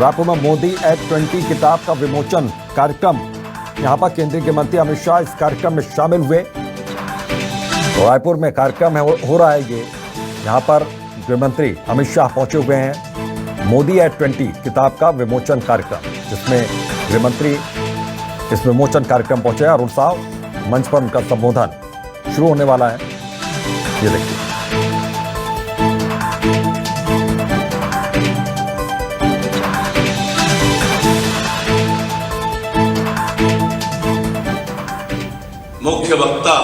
रायपुर में मोदी एट 20 किताब का विमोचन कार्यक्रम। यहां पर केंद्रीय गृह मंत्री अमित शाह इस कार्यक्रम में शामिल हुए। रायपुर में कार्यक्रम हो रहा है ये। यहां पर गृह मंत्री अमित शाह पहुंचे हुए हैं। मोदी एट 20 किताब का विमोचन कार्यक्रम, जिसमें गृह मंत्री इस विमोचन कार्यक्रम पहुंचे और साहब मंच पर उनका संबोधन शुरू होने वाला है। ये देखिए। मुख्य वक्ता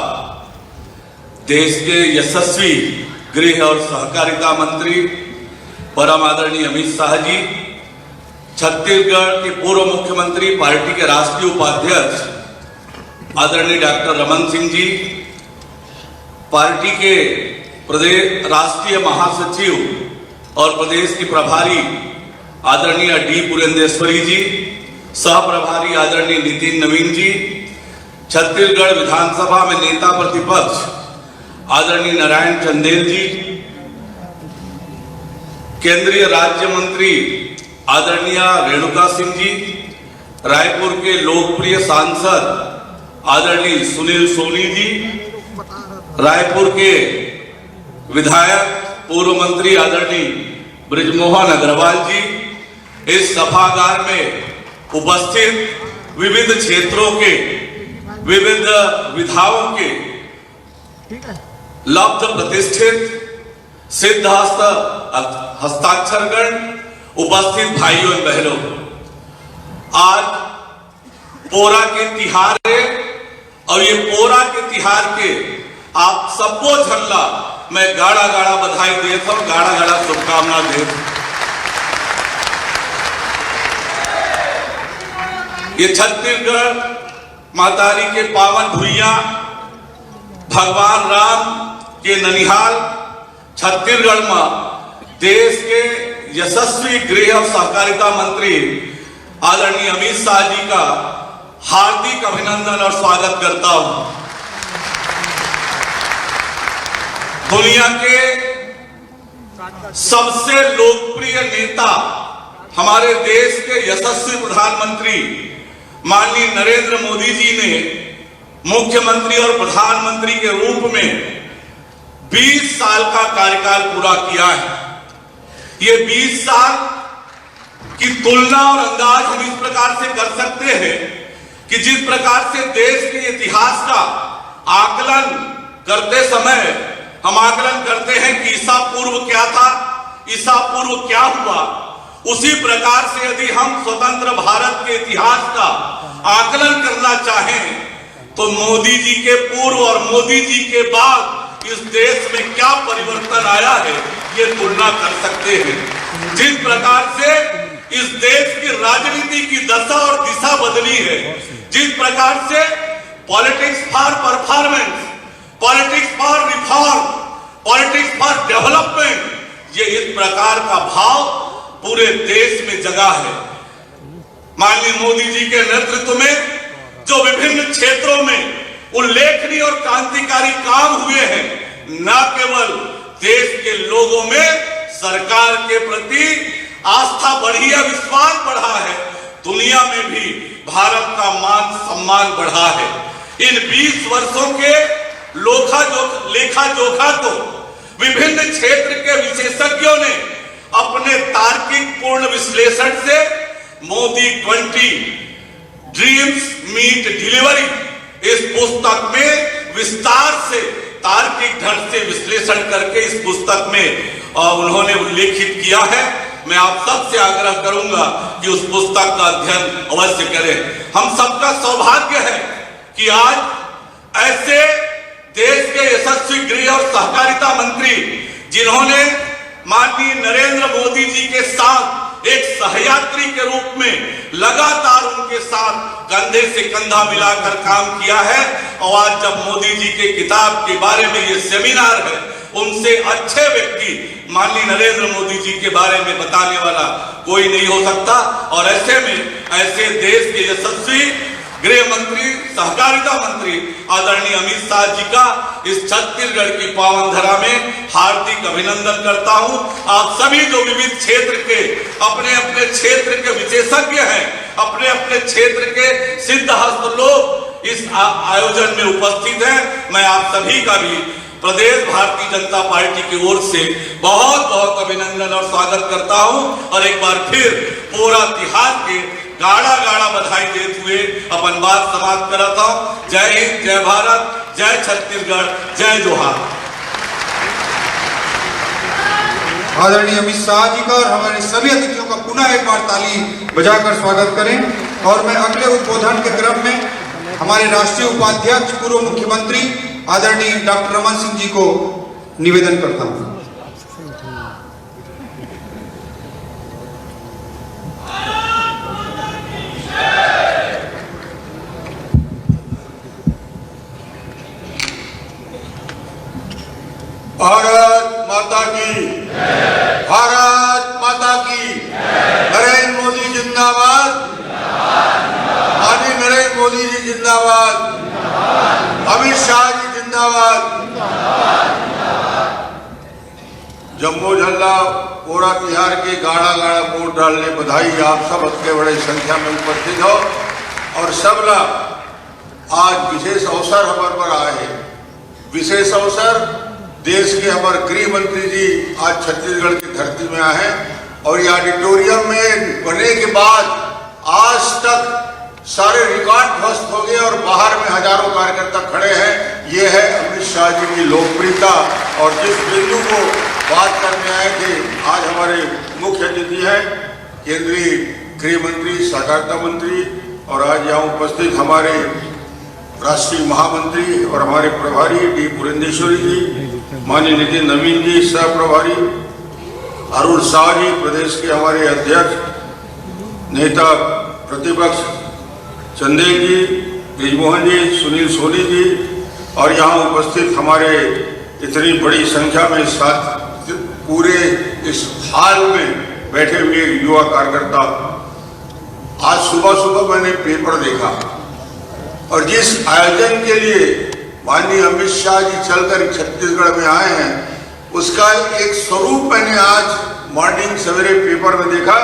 देश के यशस्वी गृह और सहकारिता मंत्री परम आदरणीय अमित शाह जी, छत्तीसगढ़ के पूर्व मुख्यमंत्री, पार्टी के राष्ट्रीय उपाध्यक्ष आदरणीय डॉक्टर रमन सिंह जी, पार्टी के प्रदेश राष्ट्रीय महासचिव और प्रदेश की प्रभारी आदरणीय डी पुरेंदेश्वरी जी, सह प्रभारी आदरणीय नितिन नवीन जी, छत्तीसगढ़ विधानसभा में नेता प्रतिपक्ष आदरणीय नारायण चंदेल जी, केंद्रीय राज्य मंत्री आदरणीय रेणुका सिंह जी, रायपुर के लोकप्रिय सांसद आदरणीय सुनील सोनी जी, रायपुर के विधायक पूर्व मंत्री आदरणीय बृजमोहन अग्रवाल जी, इस सभागार में उपस्थित विविध क्षेत्रों के विविध विधाओं के लब्ध प्रतिष्ठित सिद्ध हस्ताक्षरगण, उपस्थित भाइयों एवं बहनों, आज पोरा के तिहार है और ये पोरा के तिहार के आप सबको झल्ला मैं गाड़ा गाड़ा बधाई देता हूं, गाड़ा गाड़ा शुभकामना देता हूं। ये छत्तीसगढ़ मातारी के पावन भुइया, भगवान राम के ननिहाल छत्तीसगढ़ में देश के यशस्वी गृह और सहकारिता मंत्री आदरणीय अमित शाह जी का हार्दिक अभिनंदन और स्वागत करता हूं। दुनिया के सबसे लोकप्रिय नेता, हमारे देश के यशस्वी प्रधानमंत्री माननीय नरेंद्र मोदी जी ने मुख्यमंत्री और प्रधानमंत्री के रूप में 20 साल का कार्यकाल पूरा किया है। ये 20 साल की तुलना और अंदाज हम इस प्रकार से कर सकते हैं कि जिस प्रकार से देश के इतिहास का आकलन करते समय हम आकलन करते हैं कि ईसा पूर्व क्या था, ईसा पूर्व क्या हुआ, उसी प्रकार से यदि हम स्वतंत्र भारत के इतिहास का आकलन करना चाहें तो मोदी जी के पूर्व और मोदी जी के बाद इस देश में क्या परिवर्तन आया है, ये तुलना कर सकते हैं। जिस प्रकार से इस देश की राजनीति की दशा और दिशा बदली है, जिस प्रकार से politics for performance, politics for reform, politics for development, ये इस प्रकार का भाव पूरे देश में जगा है। माननीय मोदी जी के नेतृत्व में जो विभिन्न क्षेत्रों में उल्लेखनीय और क्रांतिकारी काम हुए हैं, न केवल देश के लोगों में सरकार के प्रति आस्था बढ़ी है, विश्वास बढ़ा है, दुनिया में भी भारत का मान सम्मान बढ़ा है। इन 20 वर्षों के लेखा जोखा को विभिन्न क्षेत्र के विशेषज्ञों ने अपने तार्किक पूर्ण विश्लेषण से मोदी 20 ड्रीम्स मीट डिलीवरी इस पुस्तक में विस्तार से तार्किक ढंग से विश्लेषण करके इस पुस्तक में उन्होंने उल्लेखित किया है। मैं आप सबसे आग्रह करूंगा कि उस पुस्तक का अध्ययन अवश्य करें। हम सबका सौभाग्य है कि आज ऐसे देश के यशस्वी गृह और सहकारिता मंत्री, जिन्होंने माननीय नरेंद्र मोदी जी के साथ एक सहयात्री के रूप में लगातार उनके साथ कंधे से कंधा मिलाकर काम किया है, और आज जब मोदी जी के किताब के बारे में ये सेमिनार है, उनसे अच्छे व्यक्ति माननीय नरेंद्र मोदी जी के बारे में बताने वाला कोई नहीं हो सकता। और ऐसे में ऐसे देश के यशस्वी गृह मंत्री, सहकारिता मंत्री आदरणीय अमित शाह जी का इस छत्तीसगढ़ की पावन धरा में हार्दिक अभिनंदन करता हूं। आप सभी जो विविध क्षेत्र के अपने अपने क्षेत्र के विशेषज्ञ हैं, अपने अपने क्षेत्र के सिद्धहस्त लोग इस आयोजन में उपस्थित हैं, मैं आप सभी का भी प्रदेश भारतीय जनता पार्टी की ओर से बहुत बहुत अभिनंदन और स्वागत करता हूं और एक बार फिर पूरा तिहार के गाड़ा गाड़ा बधाई देते हुए अपन बात समाप्त करता हूं। जय हिंद, जय भारत, जय छत्तीसगढ़, जय जोहार। आदरणीय अमित शाह जी का और हमारे सभी अतिथियों का पुनः एक बार ताली बजाकर स्वागत करें। और मैं अगले उद्बोधन के क्रम में हमारे राष्ट्रीय उपाध्यक्ष पूर्व मुख्यमंत्री आदरणीय डॉक्टर रमन सिंह जी को निवेदन करता हूं। भारत माता की, भारत माता की, नरेंद्र मोदी जिंदाबाद, माननीय नरेंद्र मोदी जी जिंदाबाद, अमित शाह जी जिंदाबाद। जम्मू झल्ला कोरा तिहार के गाड़ा गाड़ा वोट डालने बधाई। आप सब अत्य बड़े संख्या में उपस्थित हो और सबला आज विशेष अवसर हमारे पर आए हैं। विशेष अवसर देश के हमारे गृह मंत्री जी आज छत्तीसगढ़ की धरती में आए हैं और ये ऑडिटोरियम में बने के बाद आज तक सारे रिकॉर्ड ध्वस्त हो गए और बाहर में हजारों कार्यकर्ता खड़े हैं। ये है अमित शाह जी की लोकप्रियता। और जिस बिंदु को बात करने आए थे, आज हमारे मुख्य अतिथि हैं केंद्रीय गृह मंत्री, सहकारिता मंत्री और आज यहाँ उपस्थित हमारे राष्ट्रीय महामंत्री और हमारे प्रभारी डी पुरेंदेश्वरी जी, माननीय नितिन नवीन जी सह प्रभारी, अरुण शाह जी प्रदेश के हमारे अध्यक्ष, नेता प्रतिपक्ष चंदेल जी, ब्रिजमोहन जी, सुनील सोनी जी और यहाँ उपस्थित हमारे इतनी बड़ी संख्या में साथ पूरे इस हाल में बैठे हुए युवा कार्यकर्ता। आज सुबह सुबह मैंने पेपर देखा और जिस आयोजन के लिए माननीय अमित शाह जी चलकर छत्तीसगढ़ में आए हैं उसका एक स्वरूप मैंने आज मॉर्निंग सवेरे पेपर में देखा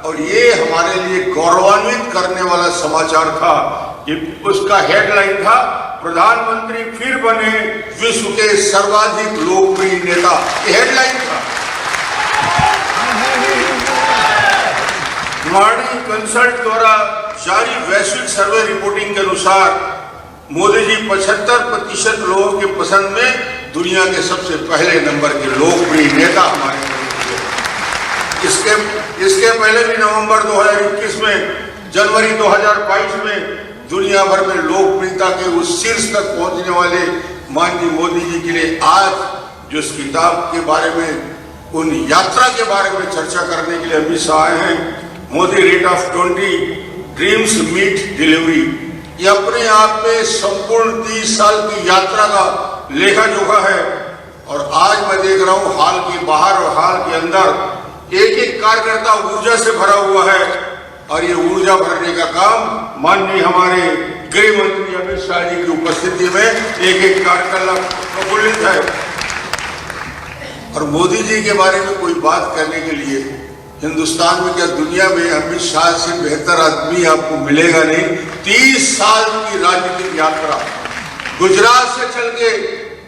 और ये हमारे लिए गौरवान्वित करने वाला समाचार था। ये उसका हेडलाइन था, प्रधानमंत्री फिर बने विश्व के सर्वाधिक लोकप्रिय नेता। ये हेडलाइन था। मॉर्निंग कंसल्ट द्वारा जारी वैश्विक सर्वे रिपोर्टिंग के अनुसार मोदी जी 75% लोगों के पसंद में दुनिया के सबसे पहले नंबर के लोकप्रिय नेता हमारे। इसके पहले भी नवंबर 2021 में, जनवरी 2022 में दुनिया भर में लोकप्रियता के उस शीर्ष तक पहुंचने वाले माननीय मोदी जी के लिए आज जो इस किताब के बारे में, उन यात्रा के बारे में चर्चा करने के लिए अमित शाह आए हैं। Modi rate of 20 dreams meet delivery, ये अपने आप में संपूर्ण 30 साल की यात्रा का लेखा जोखा है। और आज मैं देख रहा हूं हाल के बाहर और हाल के अंदर एक एक कार्यकर्ता ऊर्जा से भरा हुआ है और ये ऊर्जा भरने का काम माननीय हमारे गृह मंत्री अमित शाह जी की उपस्थिति में एक एक कार्यकर्ता प्रफुल्लित है। और मोदी जी के बारे में कोई बात करने के लिए हिंदुस्तान में क्या दुनिया में अमित शाह से बेहतर आदमी आपको मिलेगा नहीं। 30 साल की राजनीतिक यात्रा, गुजरात से चल के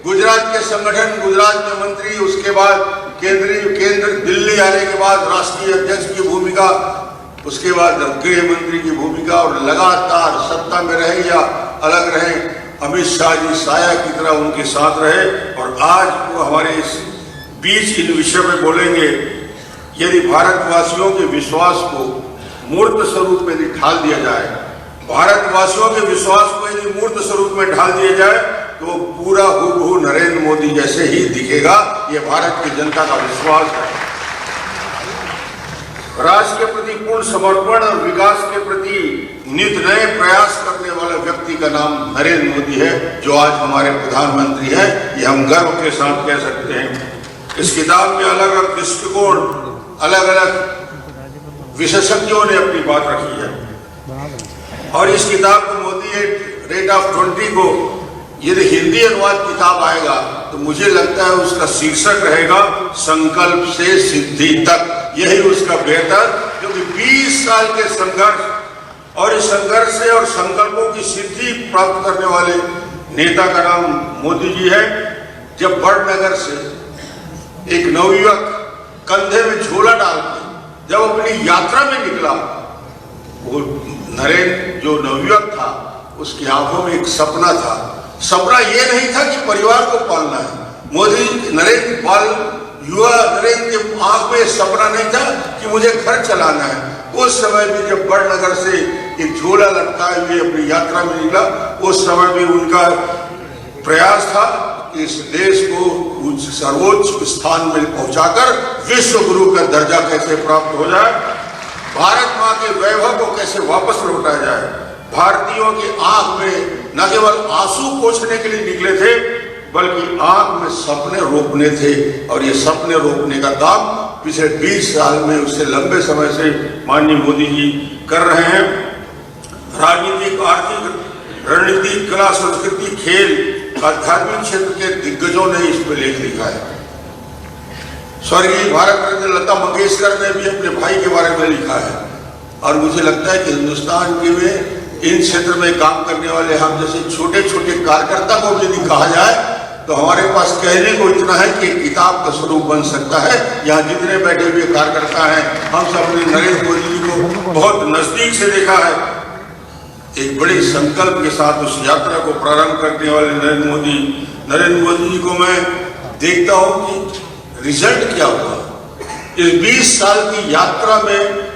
गुजरात के संगठन, गुजरात में मंत्री, उसके बाद केंद्र दिल्ली आने के बाद राष्ट्रीय अध्यक्ष की भूमिका, उसके बाद गृह मंत्री की भूमिका और लगातार सत्ता में रहे या अलग रहे अमित शाह जी साया की तरह उनके साथ रहे। और आज वो हमारे इस बीच इन विषय में बोलेंगे। यदि भारतवासियों के विश्वास को मूर्त स्वरूप में ढाल दिया जाए, भारतवासियों के विश्वास को यदि मूर्त स्वरूप में ढाल दिया जाए तो पूरा हूबहू नरेंद्र मोदी जैसे ही दिखेगा। ये भारत की जनता का विश्वास है। राष्ट्र के प्रति पूर्ण समर्पण और विकास के प्रति नित नए प्रयास करने वाले व्यक्ति का नाम नरेंद्र मोदी है, जो आज हमारे प्रधानमंत्री हैं। ये हम गर्व के साथ कह सकते हैं। इस किताब में अलग अलग दृष्टिकोण, अलग अलग विशेषज्ञों ने अपनी बात रखी है। और इस किताब को मोदी एट रेट ऑफ 20 को यदि हिंदी अनुवाद किताब आएगा तो मुझे लगता है उसका शीर्षक रहेगा संकल्प से सिद्धि तक। यही उसका बेहतर, क्योंकि 20 साल के संघर्ष और इस संघर्ष से और संकल्पों की सिद्धि प्राप्त करने वाले नेता का नाम मोदी जी है। जब बड़नगर से एक नवयुवक कंधे में झोला डाल के जब अपनी यात्रा में निकला, वो नरेंद्र जो नवयुवक था उसकी आंखों में एक सपना था। सपना ये नहीं था कि परिवार को पालना है। मोदी नरेंद्र युवा नरेंद्र के आंख में सपना नहीं था कि मुझे घर चलाना है। उस समय भी जब बड़नगर से एक झोला लटकाए हुए अपनी यात्रा में निकला, उस समय भी उनका प्रयास था कि इस देश को सर्वोच्च स्थान में पहुंचाकर विश्व गुरु का दर्जा कैसे प्राप्त हो जाए, भारत माँ के वैभव को कैसे वापस लौटाया जाए। भारतीयों की आंख में न केवल आंसू पोंछने के लिए निकले थे, बल्कि आंख में सपने रोपने थे। और ये सपने रोपने का काम पिछले 20 साल में, उससे लंबे समय से माननीय मोदी जी कर रहे हैं। राजनीतिक, आर्थिक, रणनीति, कला, संस्कृति, खेल, आध्यात्मिक क्षेत्र के दिग्गजों ने इस पर लेख लिखा है। स्वर्गीय भारत रत्न लता मंगेशकर ने भी अपने भाई के बारे में लिखा है। और मुझे लगता है कि हिंदुस्तान के में इन क्षेत्र में काम करने वाले हम जैसे छोटे छोटे कार्यकर्ता को यदि कहा जाए तो हमारे पास कहने को इतना है कि किताब का स्वरूप बन सकता है। यहाँ जितने बैठे हुए कार्यकर्ता हैं, हम सब ने नरेंद्र मोदी जी को बहुत नजदीक से देखा है। एक बड़े संकल्प के साथ उस यात्रा को प्रारंभ करने वाले नरेंद्र मोदी जी को मैं देखता हूँ कि रिजल्ट क्या हुआ इस 20 साल की यात्रा में।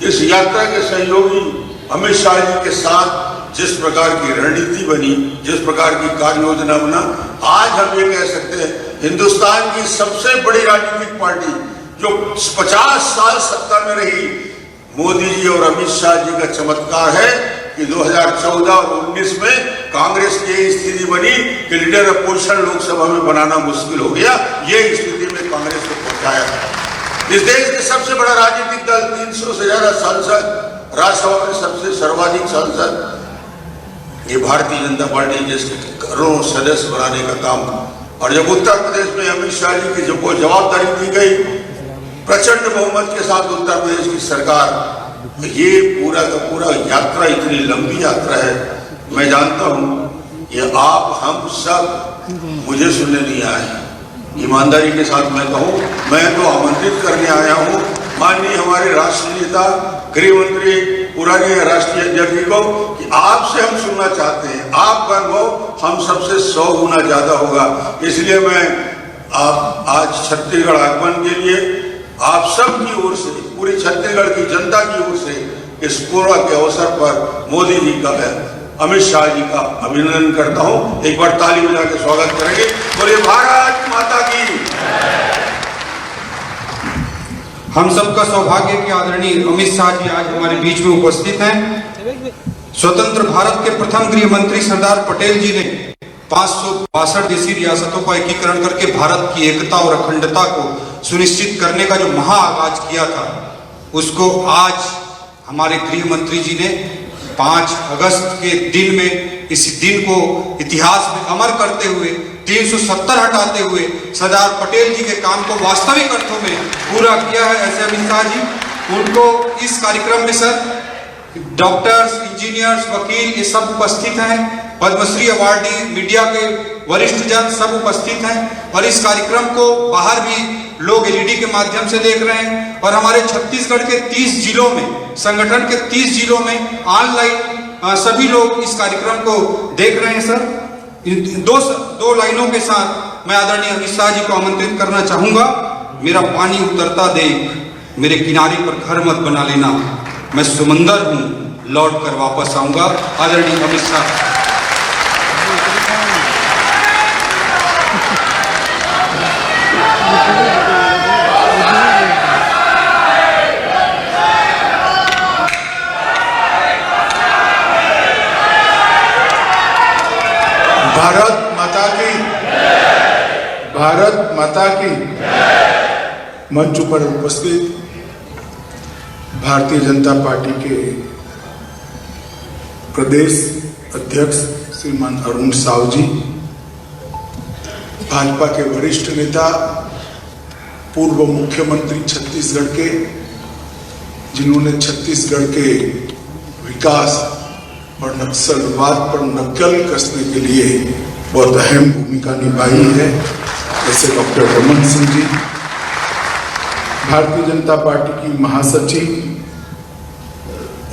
इस यात्रा के सहयोगी अमित शाह जी के साथ जिस प्रकार की रणनीति बनी, जिस प्रकार की कार्य योजना बना, आज हम ये कह सकते हैं हिंदुस्तान की सबसे बड़ी राजनीतिक पार्टी जो 50 साल सत्ता में रही, मोदी जी और अमित शाह जी का चमत्कार है कि 2014 और 19 में कांग्रेस की स्थिति बनी कि लीडर अपोजिशन लोकसभा में बनाना मुश्किल हो गया। ये स्थिति में कांग्रेस को पहुंचाया। इस देश के सबसे बड़ा राजनीतिक दल, 300 से ज्यादा सांसद, राज्यसभा में सबसे सर्वाधिक सांसद, ये भारतीय जनता पार्टी जिसके करोड़ों सदस्य बनाने का काम। और जब उत्तर प्रदेश में अमित शाह जी की जब जवाबदारी दी गई प्रचंड बहुमत के साथ उत्तर प्रदेश की सरकार, ये पूरा का पूरा यात्रा इतनी लंबी यात्रा है। मैं जानता हूँ ये आप हम सब मुझे सुनने नहीं आए। ईमानदारी के साथ मैं कहूँ, मैं तो आमंत्रित करने आया हूँ माननीय हमारे राष्ट्रीय नेता, गृह मंत्री, पुराने राष्ट्रीय अध्यक्ष को कि आपसे हम सुनना चाहते हैं। आपका अनुभव हम सबसे 100 गुना ज्यादा होगा। इसलिए मैं आप आज छत्तीसगढ़ आगमन के लिए आप सब की ओर से, पूरी छत्तीसगढ़ की जनता की ओर से इस पूर्व के अवसर पर मोदी जी का, अमित शाह जी का अभिनंदन करता हूं। एक बार ताली बजा के स्वागत करेंगे। बोलिए भारत माता की। हम सबका सौभाग्य कि आदरणीय अमित शाह जी आज हमारे बीच में उपस्थित हैं। स्वतंत्र भारत के प्रथम गृह मंत्री सरदार पटेल जी ने 562 देशी रियासतों का एकीकरण करके भारत की एकता और अखंडता को सुनिश्चित करने का जो महाआगाज किया था, उसको आज हमारे गृह मंत्री जी ने 5 अगस्त के दिन में, इस दिन को इतिहास में अमर करते हुए 370 हटाते हुए सरदार पटेल जी के काम को वास्तविक अर्थों में पूरा किया है। ऐसे अमित शाह जी, उनको इस कार्यक्रम में सर डॉक्टर्स, इंजीनियर्स, वकील ये सब उपस्थित हैं, पद्मश्री अवार्डी, मीडिया के वरिष्ठ जन सब उपस्थित हैं। और इस कार्यक्रम को बाहर भी लोग एलईडी के माध्यम से देख रहे हैं। और हमारे छत्तीसगढ़ के 30 जिलों में, संगठन के 30 जिलों में ऑनलाइन सभी लोग इस कार्यक्रम को देख रहे हैं। सर दो लाइनों के साथ मैं आदरणीय अमित शाह जी को आमंत्रित करना चाहूंगा। मेरा पानी उतरता देख, मेरे किनारे पर घर मत बना लेना, मैं समंदर हूं, लौट कर वापस आऊंगा। आदरणीय अमित शाह। भारत माता की, भारत माता की। मंच पर उपस्थित भारतीय जनता पार्टी के प्रदेश अध्यक्ष श्रीमान अरुण साव जी, भाजपा के वरिष्ठ नेता, पूर्व मुख्यमंत्री छत्तीसगढ़ के, जिन्होंने छत्तीसगढ़ के विकास और नक्सलवाद पर नक्कल कसने के लिए बहुत अहम भूमिका निभाई है, जैसे डॉक्टर रमन सिंह जी, भारतीय जनता पार्टी की महासचिव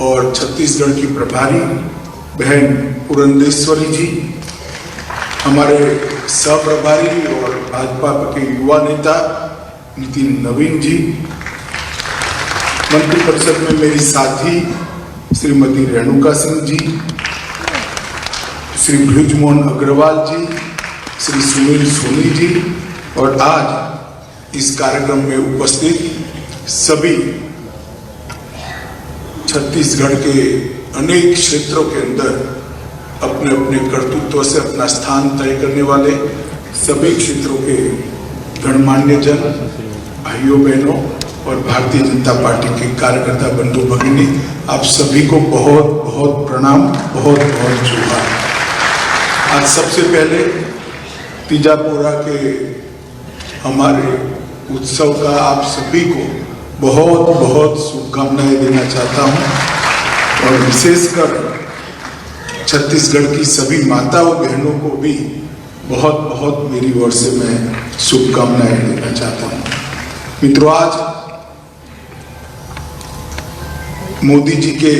और छत्तीसगढ़ की प्रभारी बहन पुरंदेश्वरी जी, हमारे सहप्रभारी और भाजपा के युवा नेता नितिन नवीन जी, मंत्रिपरिषद में मेरी साथी श्रीमती रेणुका सिंह जी, श्री बृजमोहन अग्रवाल जी, श्री सुनील सोनी जी और आज इस कार्यक्रम में उपस्थित सभी छत्तीसगढ़ के अनेक क्षेत्रों के अंदर अपने अपने कर्तृत्व से अपना स्थान तय करने वाले सभी क्षेत्रों के गणमान्य जन, भाइयों बहनों और भारतीय जनता पार्टी के कार्यकर्ता बंधु भगिनी, आप सभी को बहुत बहुत प्रणाम, बहुत बहुत जोहार। आज सबसे पहले तीजापुरा के हमारे उत्सव का आप सभी को बहुत बहुत शुभकामनाएं देना चाहता हूं और विशेषकर छत्तीसगढ़ की सभी माताओं बहनों को भी बहुत बहुत मेरी ओर से मैं शुभकामनाएं देना चाहता हूं। मित्रों, आज मोदी जी के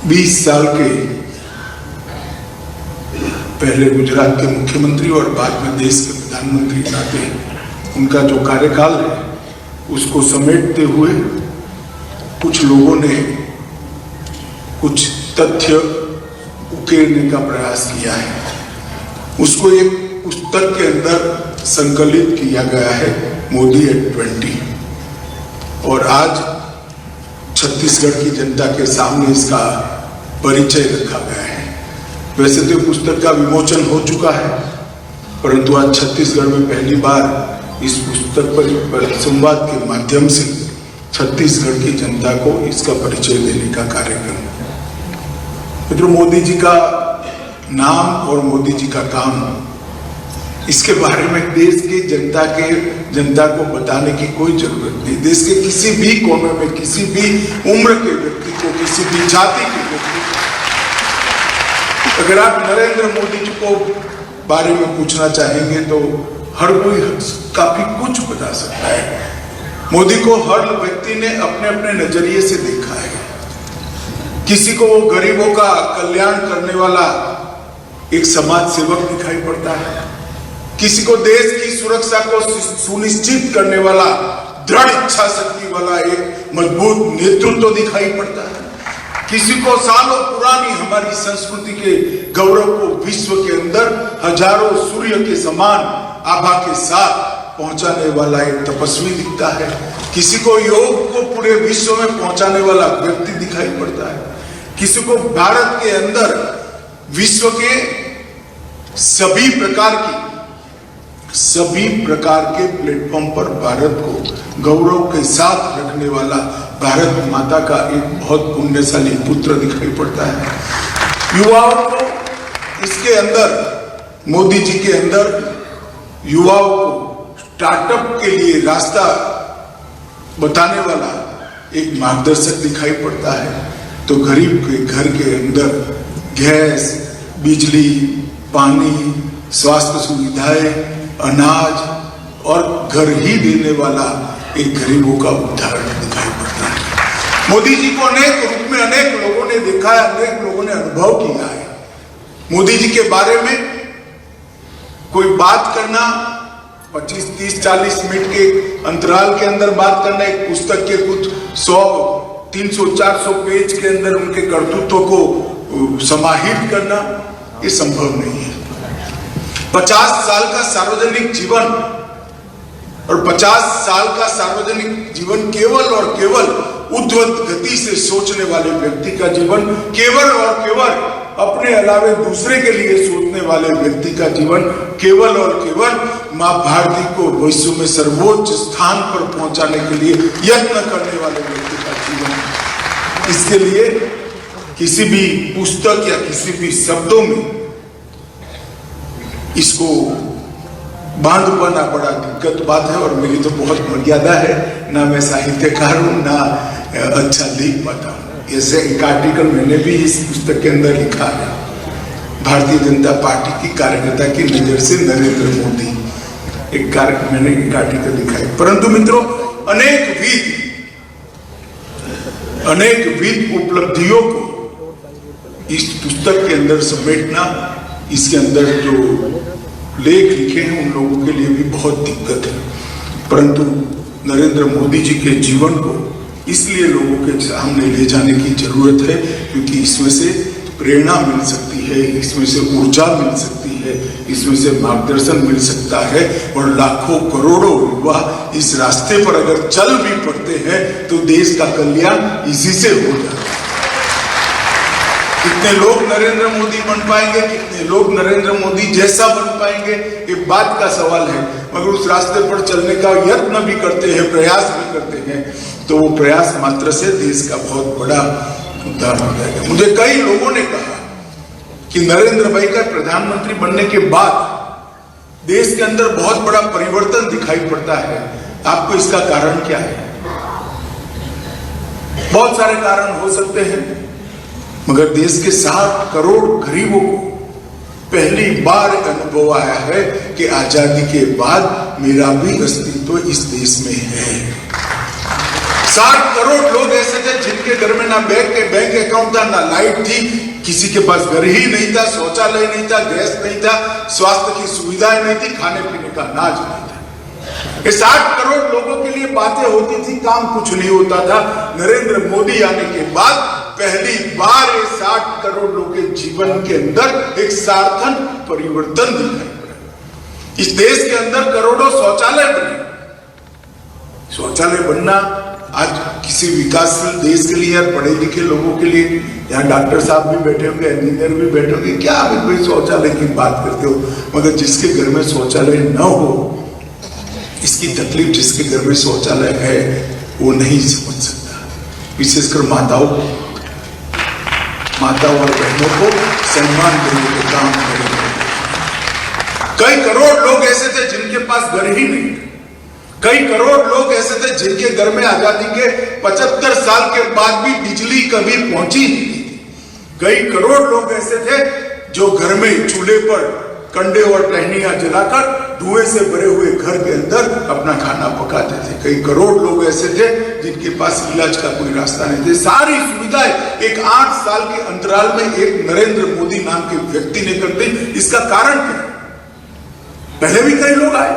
20 साल के पहले गुजरात के मुख्यमंत्री और बाद में देश के प्रधानमंत्री नाते उनका जो कार्यकाल है उसको समेटते हुए कुछ लोगों ने कुछ तथ्य उकेरने का प्रयास किया है। उसको एक पुस्तक के अंदर संकलित किया गया है, मोदी एट 20, और आज छत्तीसगढ़ की जनता के सामने इसका परिचय रखा गया है। वैसे तो पुस्तक का विमोचन हो चुका है, परंतु आज छत्तीसगढ़ में पहली बार इस पुस्तक पर संवाद के माध्यम से छत्तीसगढ़ की जनता को इसका परिचय देने का कार्यक्रम। मित्रों, मोदी जी का नाम और मोदी जी का काम, इसके बारे में देश की जनता को बताने की कोई जरूरत नहीं। देश के किसी भी कोने में, किसी भी उम्र के व्यक्ति को, किसी भी जाति के व्यक्ति को, अगर आप नरेंद्र मोदी जी को बारे में पूछना चाहेंगे तो हर कोई काफी कुछ बता सकता है। मोदी को हर व्यक्ति ने अपने अपने नजरिए से देखा है। किसी को वो गरीबों का कल्याण करने वाला एक समाज सेवक दिखाई पड़ता है, किसी को देश की सुरक्षा को सुनिश्चित करने वाला दृढ़ इच्छा शक्ति वाला एक मजबूत नेतृत्व दिखाई पड़ता है, किसी को सालों पुरानी हमारी संस्कृति के गौरव को विश्व के अंदर हजारों सूर्य के समान आभा के साथ पहुंचाने वाला एक तपस्वी दिखता है, किसी को योग को पूरे विश्व में पहुंचाने वाला व्यक्ति दिखाई पड़ता है, किसी को भारत के अंदर विश्व के सभी प्रकार के प्लेटफॉर्म पर भारत को गौरव के साथ रखने वाला भारत माता का एक बहुत पुण्यशाली पुत्र दिखाई पड़ता है। युवाओं को इसके अंदर, मोदी जी के अंदर युवाओं को स्टार्टअप के लिए रास्ता बताने वाला एक मार्गदर्शक दिखाई पड़ता है। तो गरीब के घर के अंदर गैस, बिजली, पानी, स्वास्थ्य सुविधाएं, अनाज और घर ही देने वाला एक गरीबों का उदाहरण दिखाई पड़ता है। मोदी जी को अनेक रूप में अनेक लोगों ने देखा है, अनेक लोगों ने अनुभव किया है। मोदी जी के बारे में कोई बात करना, 25, 30, 40 मिनट के अंतराल के अंदर बात करना, एक पुस्तक के कुछ 100, 300, 400 पेज के अंदर उनके कर्तृत्व को समाहित करना, ये संभव नहीं है। 50 साल का सार्वजनिक जीवन और 50 साल का सार्वजनिक जीवन केवल और केवल उद्धत गति से सोचने वाले व्यक्ति का जीवन, केवल और केवल अपने अलावे दूसरे के लिए सोचने वाले व्यक्ति का जीवन, केवल और केवल मां भारती को विश्व में सर्वोच्च स्थान पर पहुंचाने के लिए यत्न करने वाले व्यक्ति का जीवन। इसके लिए किसी भी पुस्तक या किसी भी शब्दों में इसको बांध पाना बड़ा दिक्कत बात है। और मेरी तो बहुत मर्यादा है, ना मैं साहित्यकार हूं ना अच्छा लिख पाता हूं। ऐसे एक आर्टिकल मैंने भी इस पुस्तक के अंदर लिखा है, भारतीय जनता पार्टी की कार्यकर्ता की नजर से नरेंद्र मोदी, मैंने एक आर्टिकल लिखा है। परंतु मित्रों, अनेक विध उपलब्धियों को इस पुस्तक के अंदर समेटना, इसके अंदर जो लेख लिखे हैं उन लोगों के लिए भी बहुत दिक्कत है। परंतु नरेंद्र मोदी जी के जीवन को इसलिए लोगों के सामने ले जाने की जरूरत है क्योंकि इसमें से प्रेरणा मिल सकती है, इसमें से ऊर्जा मिल सकती है, इसमें से मार्गदर्शन मिल सकता है। और लाखों करोड़ों युवा इस रास्ते पर अगर चल भी पड़ते हैं तो देश का कल्याण इसी से हो जाता है। कितने लोग नरेंद्र मोदी बन पाएंगे, कितने लोग नरेंद्र मोदी जैसा बन पाएंगे, ये बात का सवाल है। मगर उस रास्ते पर चलने का यत्न भी करते हैं, प्रयास भी करते हैं, तो वो प्रयास मात्र से देश का बहुत बड़ा उद्धार हो जाएगा। मुझे कई लोगों ने कहा कि नरेंद्र भाई का प्रधानमंत्री बनने के बाद देश के अंदर बहुत बड़ा परिवर्तन दिखाई पड़ता है, आपको इसका कारण क्या है? बहुत सारे कारण हो सकते हैं, मगर देश के 7 करोड़ गरीबों को पहली बार अनुभव आया है कि आजादी के बाद मेरा भी अस्तित्व इस देश में है। 60 करोड़ लोग ऐसे थे जिनके घर में ना बैंक अकाउंट था, ना लाइट थी, किसी के पास घर ही नहीं था, शौचालय नहीं था, गैस नहीं था, स्वास्थ्य की सुविधाएं नहीं थी, खाने पीने का अनाज नहीं था। ये 60 करोड़ लोगों के लिए बातें होती थी, काम कुछ नहीं होता था। नरेंद्र मोदी आने के बाद पहली बार 60 करोड़ लोगों के जीवन के अंदर एक सार्थक परिवर्तन दिखाई पड़ा। इस देश के अंदर करोड़ों शौचालय बने। शौचालय बनना आज किसी विकासशील देश के लिए, पढ़े लिखे लोगों के लिए, यहाँ डॉक्टर साहब भी बैठे होंगे, इंजीनियर भी बैठे होंगे, क्या अभी कोई शौचालय की बात करते हो? मगर जिसके घर में शौचालय न हो, इसकी तकलीफ जिसके घर में शौचालय है वो नहीं समझ सकता। विशेषकर माताओं और बहनों को सम्मान देने के काम करेंगे। कई करोड़ लोग ऐसे थे जिनके पास घर ही नहीं थे। कई करोड़ लोग ऐसे थे जिनके घर में आजादी के 75 साल के बाद भी बिजली कभी पहुंची नहीं थी। कई करोड़ लोग ऐसे थे जो घर में चूल्हे पर कंडे और टहनियां जलाकर धुएं से भरे हुए घर के अंदर अपना खाना पकाते थे। कई करोड़ लोग ऐसे थे जिनके पास इलाज का कोई रास्ता नहीं थे। सारी सुविधाएं एक 8 साल के अंतराल में एक नरेंद्र मोदी नाम के व्यक्ति ने कर दी। इसका कारण क्या? पहले भी कई लोग आए,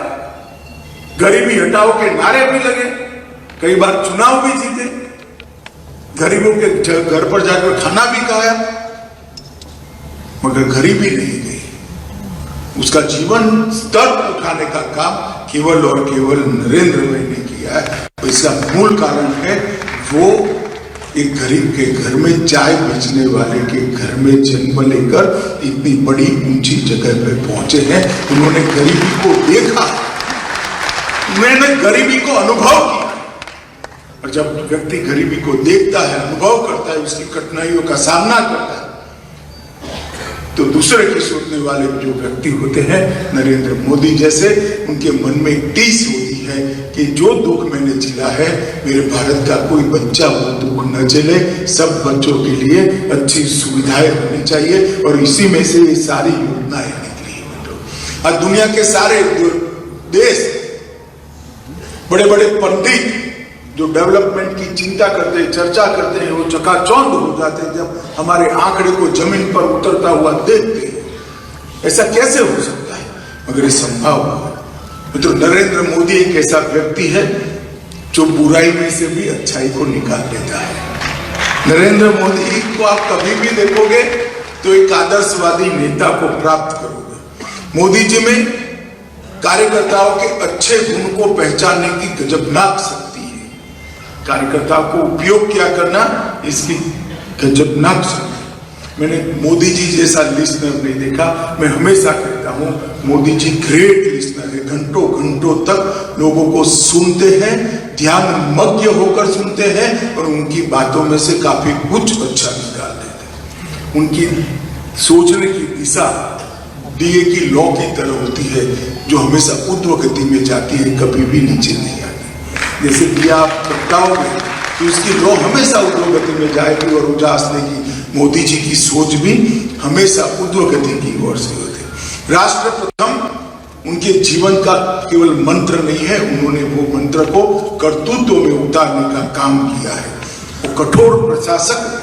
गरीबी हटाओ के नारे भी लगे, कई बार चुनाव भी जीते, गरीबों के घर पर जाकर खाना भी खाया, मगर गरीबी नहीं गई। उसका जीवन स्तर उठाने का काम केवल और केवल नरेंद्र भाई ने किया है। तो इसका मूल कारण है वो एक गरीब के घर में, चाय बेचने वाले के घर में जन्म लेकर इतनी बड़ी ऊंची जगह पे पहुंचे हैं। उन्होंने गरीबी को देखा, उन्होंने गरीबी को अनुभव किया। और जब व्यक्ति गरीबी को देखता है, अनुभव करता है, उसकी कठिनाइयों का सामना करता है, तो दूसरे के सोचने वाले जो व्यक्ति होते हैं नरेंद्र मोदी जैसे, उनके मन में एक टीस होती है कि जो दुख मैंने झेला है, मेरे भारत का कोई बच्चा वो दुख न झेले। सब बच्चों के लिए अच्छी सुविधाएं होनी चाहिए और इसी में से ये सारी योजनाएं निकली है। आज दुनिया के सारे देश, बड़े बड़े पंडित जो डेवलपमेंट की चिंता करते हैं, चर्चा करते हैं, वो चकाचौंध हो जाते हैं जब हमारे आंकड़े को जमीन पर उतरता हुआ देखते हैं। ऐसा कैसे हो सकता है? मगर ये संभव है। तो नरेंद्र मोदी एक ऐसा व्यक्ति है जो बुराई में से भी अच्छाई को निकाल लेता है। नरेंद्र मोदी को आप कभी भी देखोगे तो एक आदर्शवादी नेता को प्राप्त करोगे। मोदी जी में कार्यकर्ताओं के अच्छे गुण को पहचानने की गजबनाक शक्ति, कार्यकर्ताओं को उपयोग क्या करना, इसकी गजबनाक शक्ति। मैंने मोदी जी जैसा लिसनर नहीं देखा। मैं हमेशा कहता हूं मोदी जी ग्रेट लिसनर है। घंटों घंटों तक लोगों को सुनते हैं, ध्यान मग्न होकर सुनते हैं और उनकी बातों में से काफी कुछ अच्छा निकाल लेते हैं। उनकी सोचने की दिशा डीए की लॉ की तरह होती है, जो हमेशा ऊर्ध्व गति में जाती है, कभी भी नीचे नहीं आती। जैसे दिया आप प्रगटाओगे तो उसकी लॉ हमेशा ऊर्ध्व गति में जाएगी, और उजासने की मोदी जी की सोच भी हमेशा ऊर्ध्व गति की ओर से होती है। राष्ट्र प्रथम उनके जीवन का केवल मंत्र नहीं है, उन्होंने वो मंत्र को कर्तृत्व में उतारने का काम किया है। वो कठोर प्रशासक है।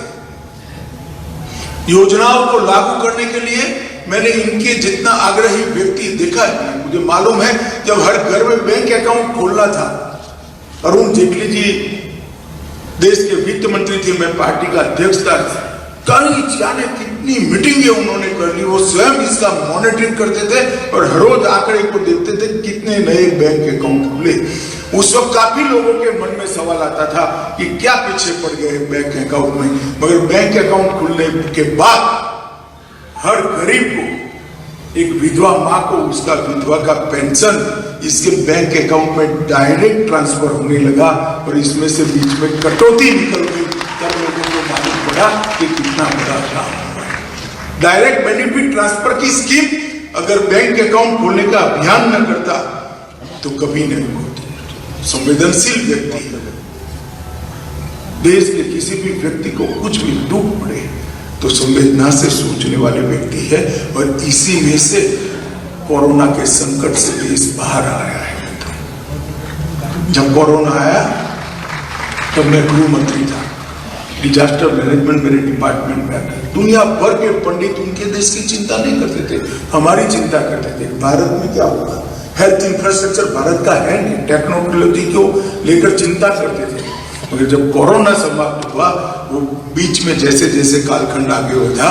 योजनाओं को लागू करने के लिए मैंने इनके जितना आग्रही व्यक्ति देखा है। मुझे मालूम है जब हर घर में बैंक अकाउंट खोलना था, अरुण जेटली जी देश के वित्त मंत्री थे, मैं पार्टी का अध्यक्ष था, कई जाने कितनी मीटिंगें उन्होंने कर ली। वो स्वयं इसका मॉनिटरिंग करते थे और हर रोज आंकड़े को देखते थे कितने नए बैंक अकाउंट खुले। उस वक्त काफी लोगों के मन में सवाल आता था कि क्या पीछे पड़ गए बैंक अकाउंट में, मगर बैंक अकाउंट खुलने के बाद हर गरीब को, एक विधवा माँ को उसका विधवा का पेंशन इसके बैंक अकाउंट में डायरेक्ट ट्रांसफर होने लगा, और इसमें से बीच में कटौती निकल गई। तब लोगों को मालूम पड़ा कि कितना बड़ा काम हुआ है। डायरेक्ट बेनिफिट ट्रांसफर की स्कीम अगर बैंक अकाउंट खोलने का अभियान न करता तो कभी नहीं होती। संवेदनशील व्यक्ति, देश के किसी भी व्यक्ति को कुछ भी दुख पड़े तो संवेदना से सोचने वाले व्यक्ति है, और इसी में से कोरोना के संकट से देश बाहर आया है। जब कोरोना आया तब मैं गृह मंत्री था, डिजास्टर मैनेजमेंट मेरे डिपार्टमेंट में आता। दुनिया भर के पंडित उनके देश की चिंता नहीं करते थे, हमारी चिंता करते थे। भारत में क्या होगा, हेल्थ इंफ्रास्ट्रक्चर भारत का है नहीं, टेक्नोलॉजी को लेकर चिंता करते थे। मगर जब कोरोना समाप्त हुआ, वो बीच में जैसे जैसे कालखंड आगे बढ़ा,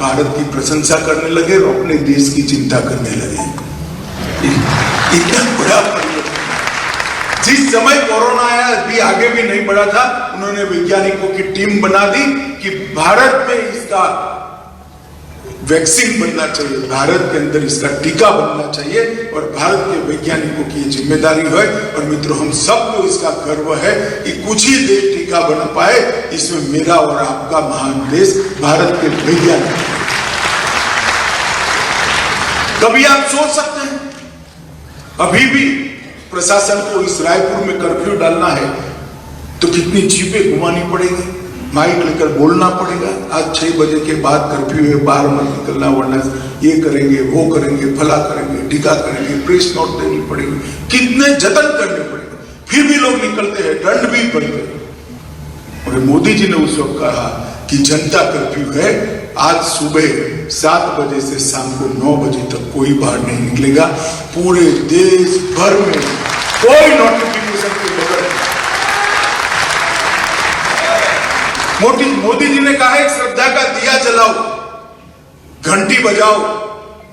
भारत की प्रशंसा करने लगे और अपने देश की चिंता करने लगे। इतना बड़ा जिस समय कोरोना आया अभी आगे भी नहीं बढ़ा था, उन्होंने वैज्ञानिकों की टीम बना दी कि भारत में इसका वैक्सीन बनना चाहिए, भारत के अंदर इसका टीका बनना चाहिए, और भारत के वैज्ञानिकों की जिम्मेदारी है। और मित्रों, हम सबको इसका गर्व है कि कुछ ही देश टीका बना पाए, इसमें मेरा और आपका महान देश भारत के वैज्ञानिक। कभी आप सोच सकते हैं, अभी भी प्रशासन को इस रायपुर में कर्फ्यू डालना है तो कितनी जीपें घुमानी पड़ेगी, माइक लेकर बोलना पड़ेगा, आज 6 बजे के बाद कर्फ्यू है, बाहर मत निकलना, वरना ये करेंगे, वो करेंगे, फला करेंगे, टीका करेंगे, प्रेस नोट देनी पड़ेगी, कितने जतन करने पड़ेंगे, फिर भी लोग निकलते हैं, दंड भी पड़ते हैं। और मोदी जी ने उस वक्त कहा कि जनता कर्फ्यू है, आज सुबह 7 बजे से शाम को 9 बजे तक कोई बाहर नहीं निकलेगा, पूरे देश भर में कोई नोटिफिकेशन के बगैर। मोदी जी ने कहा एक श्रद्धा का दिया जलाओ, घंटी बजाओ।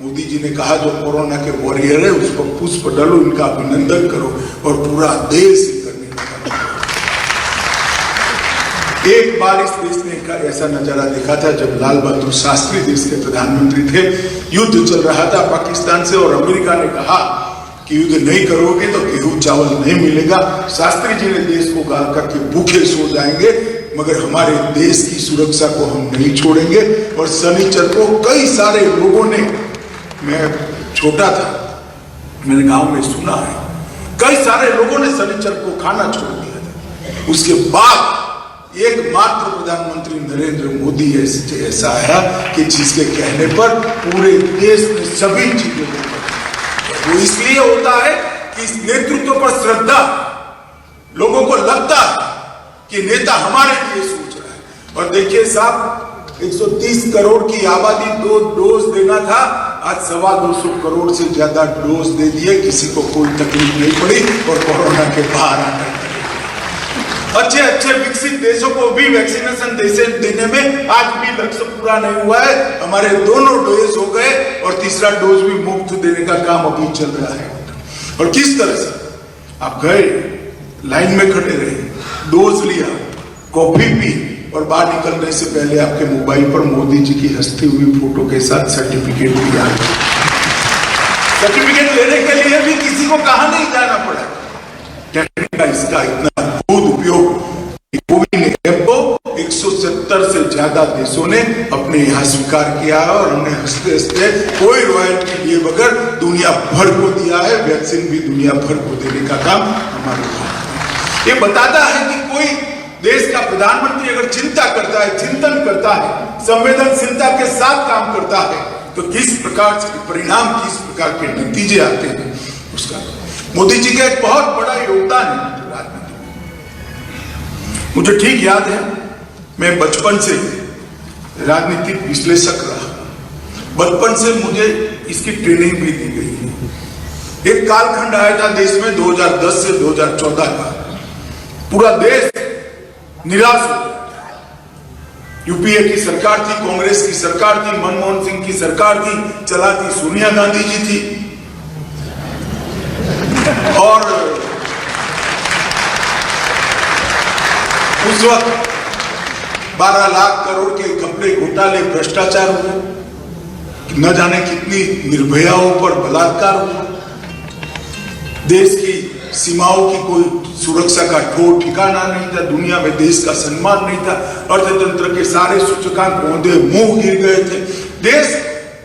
मोदी जी ने कहा जो कोरोना के वॉरियर है उस पर पुष्प डालो, इनका अभिनंदन करो, और पूरा देश करने लगा। एक बार इस देश ने ऐसा नजारा देखा था जब लाल बहादुर शास्त्री देश के प्रधानमंत्री थे, युद्ध चल रहा था पाकिस्तान से, और अमेरिका ने कहा कि युद्ध नहीं करोगे तो गेहूं चावल नहीं मिलेगा। शास्त्री जी ने देश को कहा करके भूखे सो जाएंगे, मगर हमारे देश की सुरक्षा को हम नहीं छोड़ेंगे। और शनिचर को कई सारे लोगों ने, मैं छोटा था, मैंने गांव में सुना है, कई सारे लोगों ने शनिचर को खाना छोड़ दिया था। उसके बाद एकमात्र प्रधानमंत्री नरेंद्र मोदी ऐसा आया कि जिसके कहने पर पूरे देश में सभी चीजों को, वो इसलिए होता है कि इस नेतृत्व पर श्रद्धा, लोगों को लगता है कि नेता हमारे लिए सोच रहा है। और देखिए साहब, 130 करोड़ की आबादी 2 डोज देना था, आज 225 करोड़ से ज्यादा डोज दे दिए, किसी को कोई तकलीफ नहीं पड़ी, और कोरोना के बाहर आकर अच्छे विकसित देशों को भी वैक्सीनेशन देने में आज भी लक्ष्य पूरा नहीं हुआ है। हमारे दोनों डोज हो गए और तीसरा डोज भी मुफ्त देने का काम अभी चल रहा है। और किस तरह से आप गए, लाइन में खड़े रहे, डोज लिया, कॉफी पी, और बाहर निकलने से पहले आपके मोबाइल पर मोदी जी की हंसती हुई फोटो के साथ सर्टिफिकेट भी आ गया। सर्टिफिकेट लेने के लिए भी किसी को कहां नहीं जाना पड़ा। टेक्निक का इसका इतना बहुत उपयोग, कोविन ऐप को 170 से ज्यादा देशों ने अपने यहाँ स्वीकार किया है और हमने हंसते हंसते कोई रॉयल्टी लिए बगैर दुनिया भर को दिया है। वैक्सीन भी दुनिया भर को देने का काम हमारे पास। ये बताता है कि कोई देश का प्रधानमंत्री अगर चिंता करता है, चिंतन करता है, संवेदनशीलता के साथ काम करता है, तो किस प्रकार के परिणाम, किस प्रकार के नतीजे आते हैं उसका। मोदी जी का एक बहुत बड़ा योगदान है राजनीति में। मुझे ठीक याद है, मैं बचपन से राजनीतिक विश्लेषक रहा, बचपन से मुझे इसकी ट्रेनिंग भी दी गई है। एक कालखंड आया था देश में 2010 से 2014 का, पूरा देश निराश हो गया। यूपीए की सरकार थी, कांग्रेस की सरकार थी, मनमोहन सिंह की सरकार थी, चलाती सोनिया गांधी जी थी, और उस वक्त 12 लाख करोड़ के घपले, घोटाले, भ्रष्टाचार हुए, न जाने कितनी निर्भयाओं पर बलात्कार हुआ, देश की सीमाओं की कोई सुरक्षा का ठोर ठिकाना नहीं था, दुनिया में देश का सम्मान नहीं था, अर्थतंत्र के सारे सूचकांक औंधे मुंह गिर गए थे। देश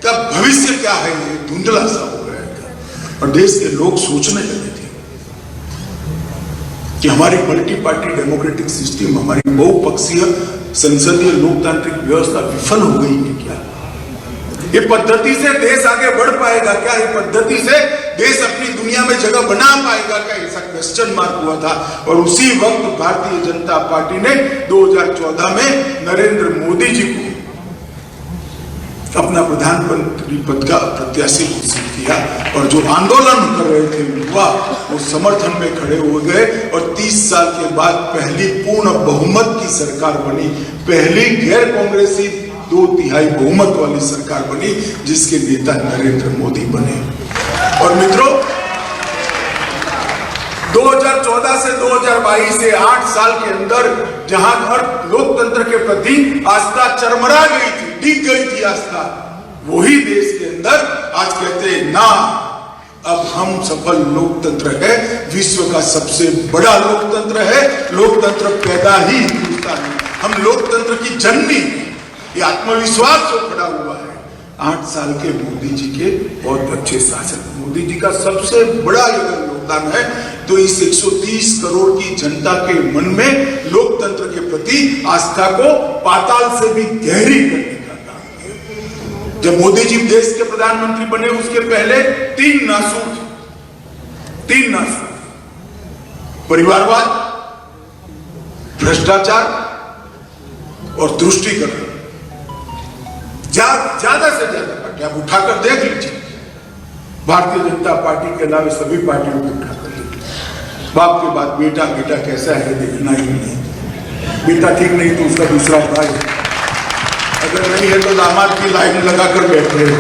का भविष्य क्या है ये धुंधला सा हो गया था, और देश के लोग सोचने लगे थे कि हमारी मल्टी पार्टी डेमोक्रेटिक सिस्टम, हमारी बहुपक्षीय संसदीय लोकतांत्रिक व्यवस्था विफल हो गई है क्या? ये पद्धति से देश आगे बढ़ पाएगा क्या? ये पद्धति से देश अपनी दुनिया में जगह बना पाएगा क्या? ऐसा क्वेश्चन मार्क हुआ था। और उसी वक्त भारतीय जनता पार्टी ने 2014 में नरेंद्र मोदी जी को अपना प्रधानमंत्री पद का प्रत्याशी घोषित किया, और जो आंदोलन कर रहे थे युवा, वो समर्थन में खड़े हो गए, और 30 साल के बाद पहली पूर्ण बहुमत की सरकार बनी, पहली गैर कांग्रेसी 2/3 बहुमत वाली सरकार बनी, जिसके नेता नरेंद्र मोदी बने। और मित्रों, 2014 से 2022 से 8 साल के अंदर जहां हर लोकतंत्र के प्रति आस्था चरमरा गई थी, डिग गई थी आस्था, वही देश के अंदर आज कहते हैं ना, अब हम सफल लोकतंत्र है, विश्व का सबसे बड़ा लोकतंत्र है, लोकतंत्र पैदा ही होता है, हम लोकतंत्र की जननी, ये आत्मविश्वास जो खड़ा हुआ है 8 साल के मोदी जी के बहुत अच्छे शासन, मोदी जी का सबसे बड़ा अगर योगदान है तो इस 130 करोड़ की जनता के मन में लोकतंत्र के प्रति आस्था को पाताल से भी गहरी करने का काम किया। जब मोदी जी देश के प्रधानमंत्री बने, उसके पहले 3 नासूर थे, 3 नासूर, परिवारवाद, भ्रष्टाचार और तुष्टीकरण। ज्यादा से ज्यादा पार्टी आप उठाकर देख लीजिए, भारतीय जनता पार्टी के अलावा सभी पार्टियों को उठाकर लीजिए, बाप के बाद बेटा, बेटा कैसा है देखना ही नहीं, बेटा ठीक नहीं तो उसका दूसरा भाई, अगर नहीं है तो दामाद की लाइन लगाकर बैठे हैं।